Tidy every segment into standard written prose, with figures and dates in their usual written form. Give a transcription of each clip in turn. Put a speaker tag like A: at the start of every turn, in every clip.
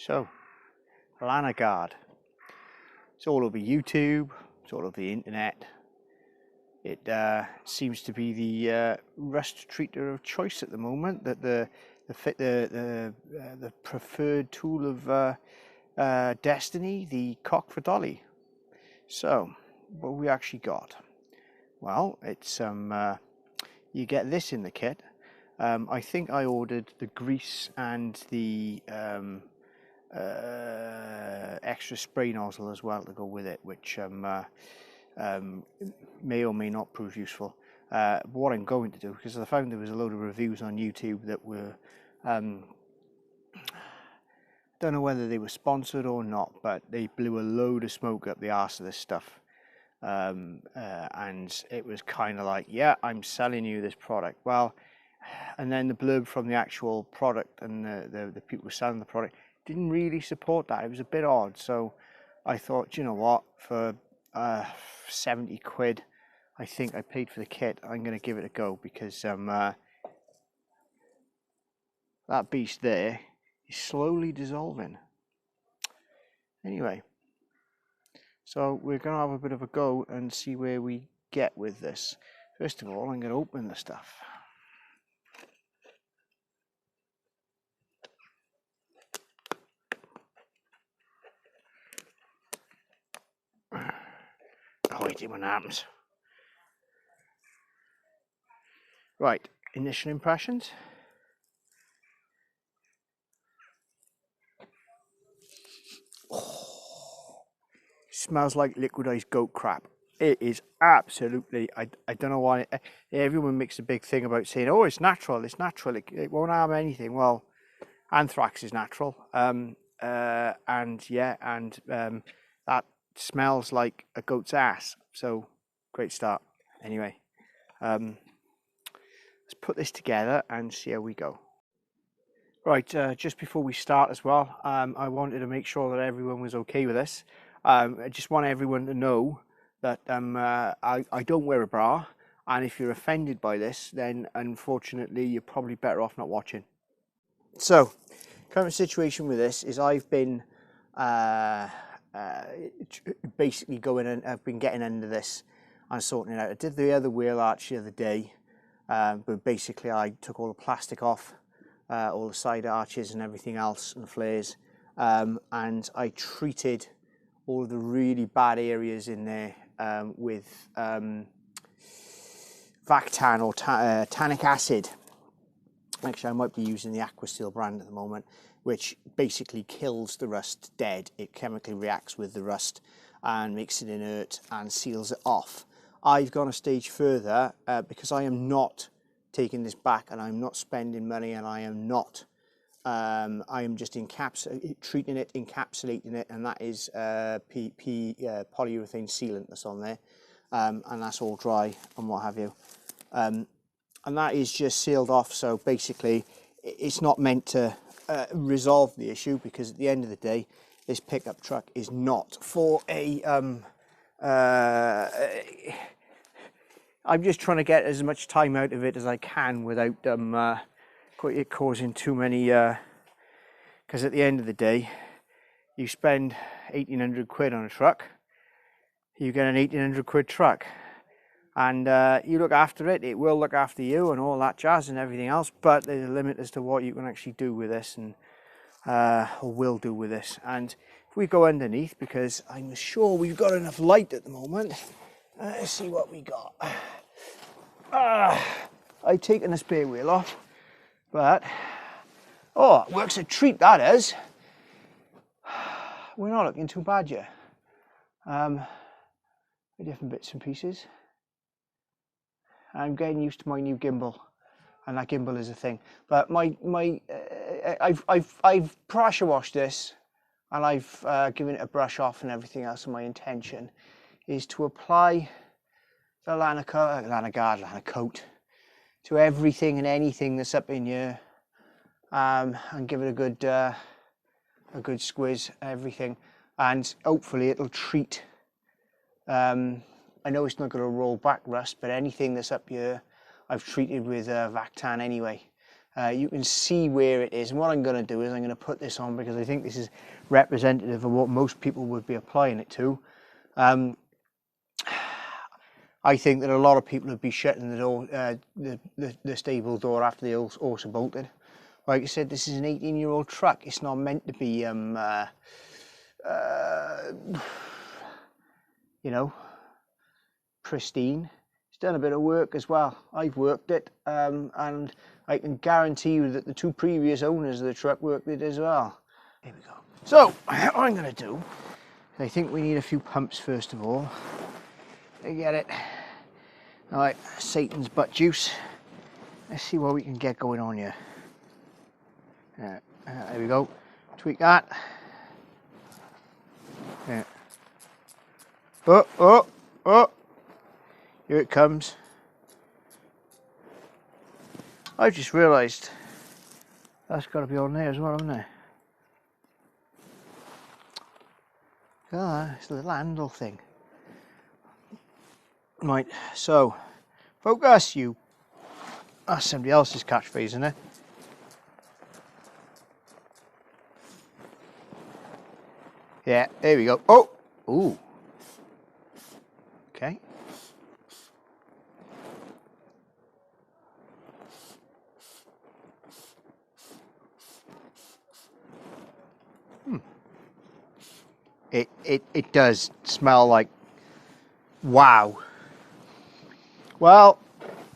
A: So, Lanoguard. It's all over YouTube, it's all over the internet. It seems to be the rust treater of choice at the moment. That the preferred tool of destiny, the cock for dolly. So, what have we actually got? Well, it's you get this in the kit. I think I ordered the grease and the extra spray nozzle as well to go with it, which may or may not prove useful. What I'm going to do, because I found there was a load of reviews on YouTube that were don't know whether they were sponsored or not, but they blew a load of smoke up the arse of this stuff, and it was kind of like, yeah, I'm selling you this product. Well, and then the blurb from the actual product and the people selling the product didn't really support that. It was a bit odd. So I thought, you know what, for 70 quid, I think I paid for the kit, I'm going to give it a go, because that beast there is slowly dissolving. Anyway, so we're going to have a bit of a go and see where we get with this. First of all, I'm going to open the stuff. Oh, wait, when it happens. Right, initial impressions. Oh, smells like liquidized goat crap. It is absolutely, I don't know why, everyone makes a big thing about saying, oh, it's natural, it won't harm anything. Well, anthrax is natural, and yeah, and that smells like a goat's ass, so great start. Anyway, let's put this together and see how we go. Right, just before we start as well, I wanted to make sure that everyone was okay with this. I just want everyone to know that I don't wear a bra, and if you're offended by this, then unfortunately you're probably better off not watching. So, current situation with this is I've been basically going and I've been getting under this and sorting it out. I did the other wheel arch the other day, but basically I took all the plastic off, all the side arches and everything else and flares, and I treated all of the really bad areas in there with Vactan or tannic acid. Actually, I might be using the Aquasteel brand at the moment, which basically kills the rust dead. It chemically reacts with the rust and makes it inert and seals it off. I've gone a stage further because I am not taking this back, and I'm not spending money, and I am not. I am just treating it, encapsulating it, and that is polyurethane sealant that's on there, and that's all dry and what have you. And that is just sealed off, so basically it's not meant to resolve the issue, because at the end of the day this pickup truck is not for a I'm just trying to get as much time out of it as I can without it causing too many, because at the end of the day you spend 1,800 quid on a truck, you get an 1,800 quid truck, and you look after it, it will look after you and all that jazz and everything else, but there's a limit as to what you can actually do with this, and or will do with this. And if we go underneath, because I'm sure we've got enough light at the moment, let's see what we got. I've taken the spare wheel off, but oh, it works a treat, that is. We're not looking too bad yet. Different bits and pieces. I'm getting used to my new gimbal, and that gimbal is a thing. But I've pressure washed this, and I've given it a brush off and everything else. And my intention is to apply the Lanoguard to everything and anything that's up in here, and give it a good squiz, everything, and hopefully it'll treat. I know it's not going to roll back rust, but anything that's up here I've treated with Vactan anyway. You can see where it is, and what I'm going to do is I'm going to put this on because I think this is representative of what most people would be applying it to. I think that a lot of people would be shutting the door, the stable door after they also bolted. Like I said, this is an 18-year-old truck. It's not meant to be, you know, pristine. It's done a bit of work as well. I've worked it, and I can guarantee you that the two previous owners of the truck worked it as well. Here we go. So, what I'm going to do, I think we need a few pumps first of all. To get it. Alright, Satan's butt juice. Let's see what we can get going on here. There we go. Tweak that. Yeah. Oh! Here it comes. I've just realised that's got to be on there as well, hasn't it? Ah, it's a little handle thing. Right, so focus, you. That's somebody else's catchphrase, isn't it? Yeah, there we go. Oh, ooh. Okay. It does smell like wow. Well,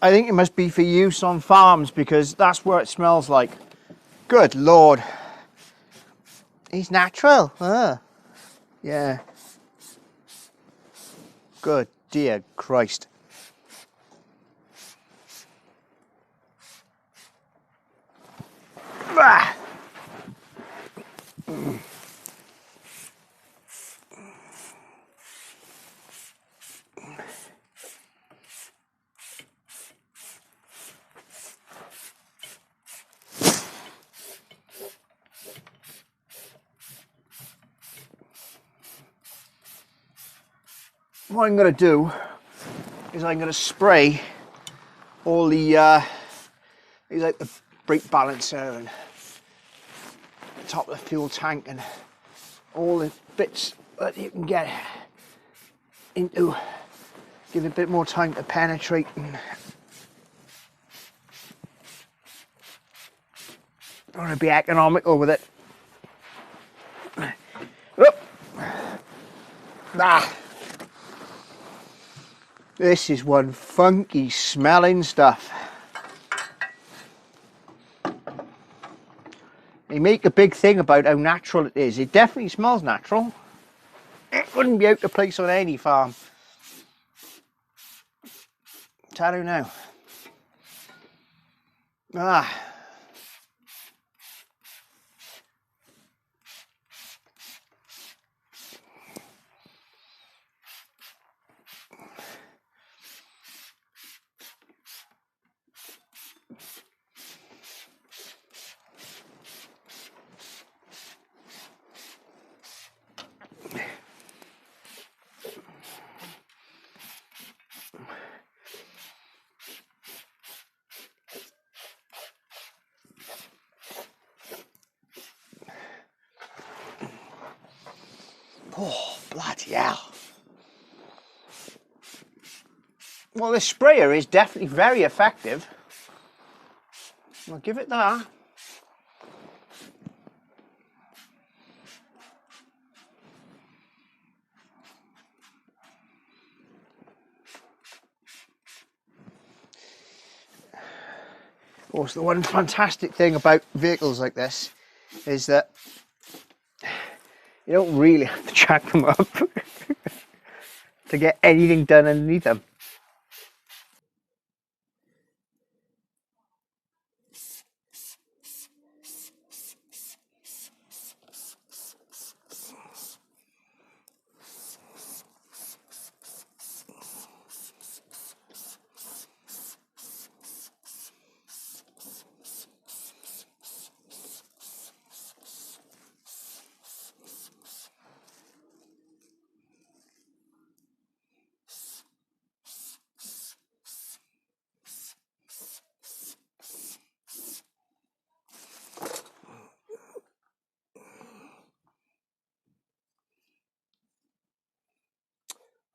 A: I think it must be for use on farms because that's where it smells like. Good Lord. He's natural. Yeah. Good dear Christ. Ah. What I'm going to do is I'm going to spray all the like the brake balancer and the top of the fuel tank and all the bits that you can get into, give it a bit more time to penetrate. And I want to be economical with it. Oop. Ah. This is one funky smelling stuff. They make a big thing about how natural it is. It definitely smells natural. It wouldn't be out of place on any farm. Tell you now. Ah. Oh, bloody hell. Well, this sprayer is definitely very effective. I'll give it that. Of course, the one fantastic thing about vehicles like this is that you don't really have to jack them up to get anything done underneath them.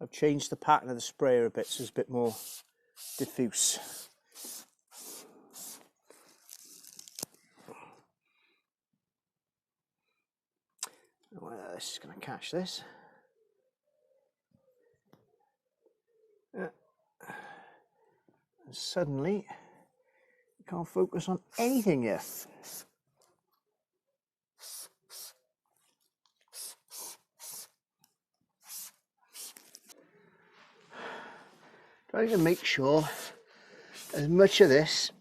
A: I've changed the pattern of the sprayer a bit so it's a bit more diffuse. This is going to catch this. And suddenly you can't focus on anything yet. Trying to make sure as much of this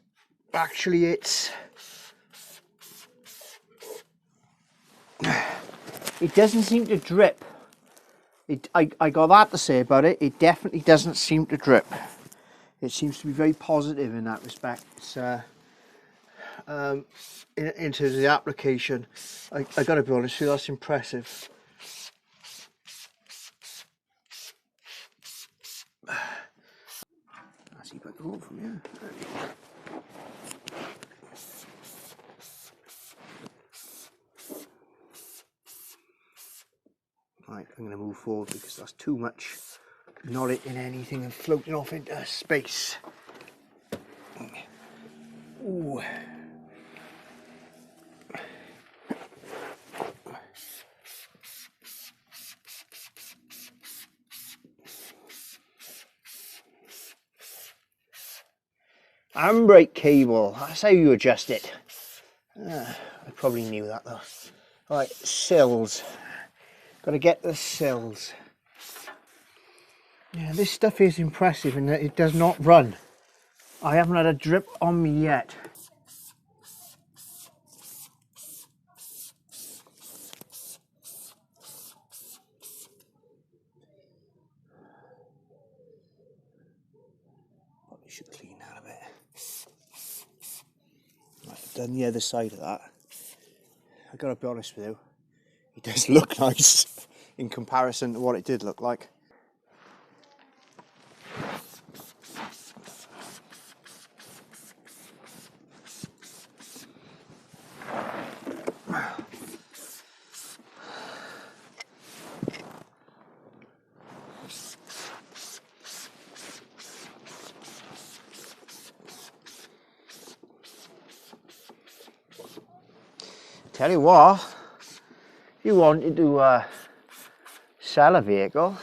A: actually it doesn't seem to drip. I got that to say about it. It definitely doesn't seem to drip. It seems to be very positive in that respect. It's, in terms of the application, I got to be honest with you, that's impressive. I'll see if I can go from here. Right, I'm going to move forward because that's too much not hitting anything and floating off into space. Ooh. Handbrake cable, that's how you adjust it. I probably knew that though. Right, sills. Got to get the sills. Yeah, this stuff is impressive in that it does not run. I haven't had a drip on me yet. Probably should clean that a bit. Right, I've done the other side of that. I gotta be honest with you, it does look nice in comparison to what it did look like. Tell you what, if you wanted to sell a vehicle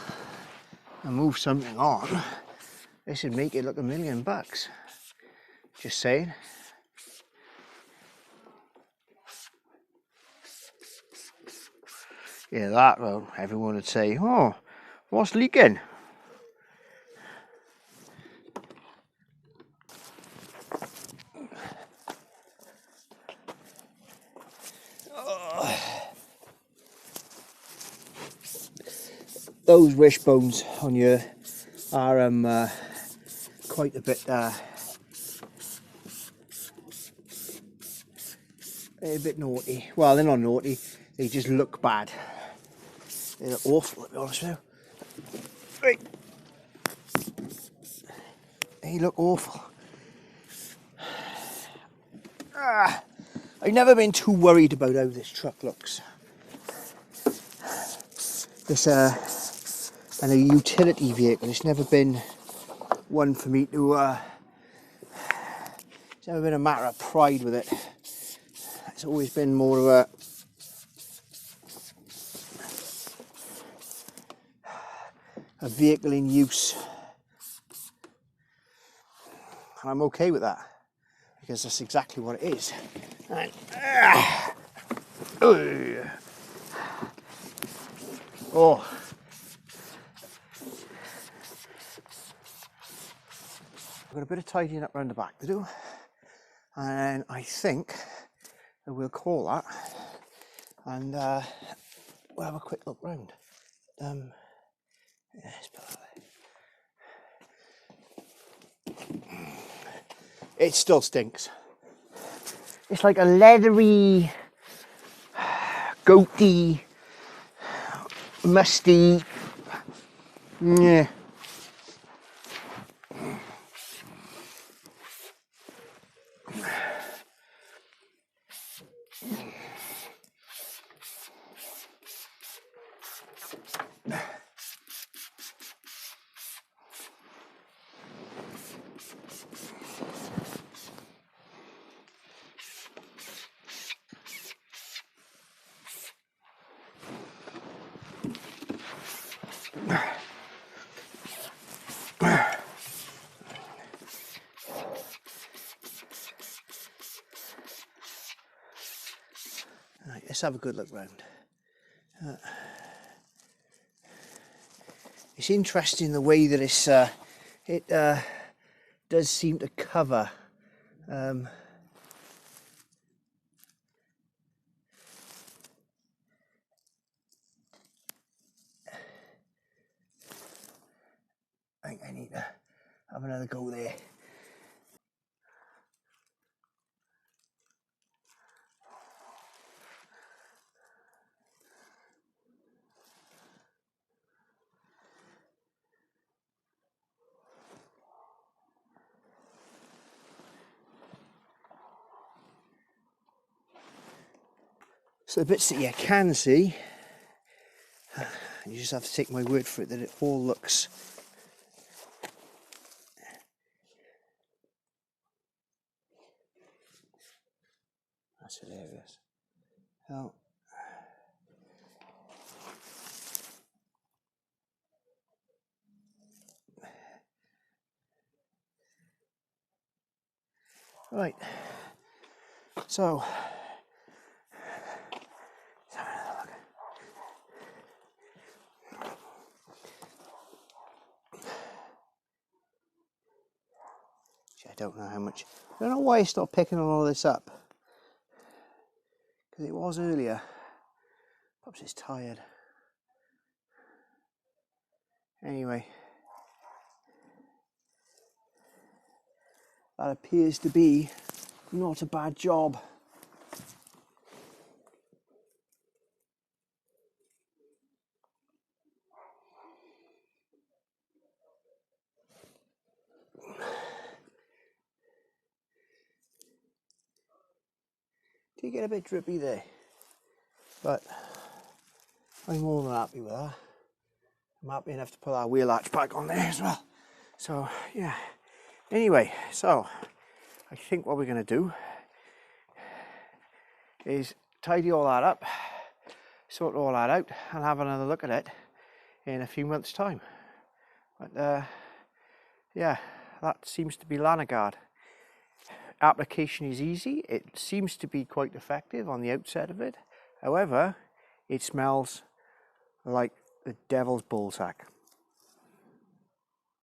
A: and move something on, this would make it look $1 million. Just saying. Yeah, that, well, everyone would say, oh, what's leaking? Those wishbones on you are quite a bit naughty. Well, they're not naughty, they just look bad. They look awful, to be honest with you. Right. They look awful. I've never been too worried about how this truck looks. This and a utility vehicle, it's never been one for me to it's never been a matter of pride with it. It's always been more of a vehicle in use, and I'm okay with that because that's exactly what it is. And, oh, I've got a bit of tidying up around the back to do, and I think that we'll call that, and we'll have a quick look round. Let's put that there. It still stinks. It's like a leathery, goaty, musty, yeah. Right, let's have a good look round. It's interesting the way that it does seem to cover I think I need to have another go there. So the bits that you can see, you just have to take my word for it that it all looks that's hilarious. Oh. Right, so I don't know how much. I don't know why I stopped picking all this up, because it was earlier. Perhaps it's tired. Anyway, that appears to be not a bad job. Do you get a bit drippy there? But I'm more than happy with that. I'm happy enough to put our wheel arch back on there as well. So yeah. Anyway, so I think what we're going to do is tidy all that up, sort all that out, and have another look at it in a few months' time. But yeah, that seems to be Lanoguard. Application is easy. It seems to be quite effective on the outset of it. However, it smells like the devil's ballsack.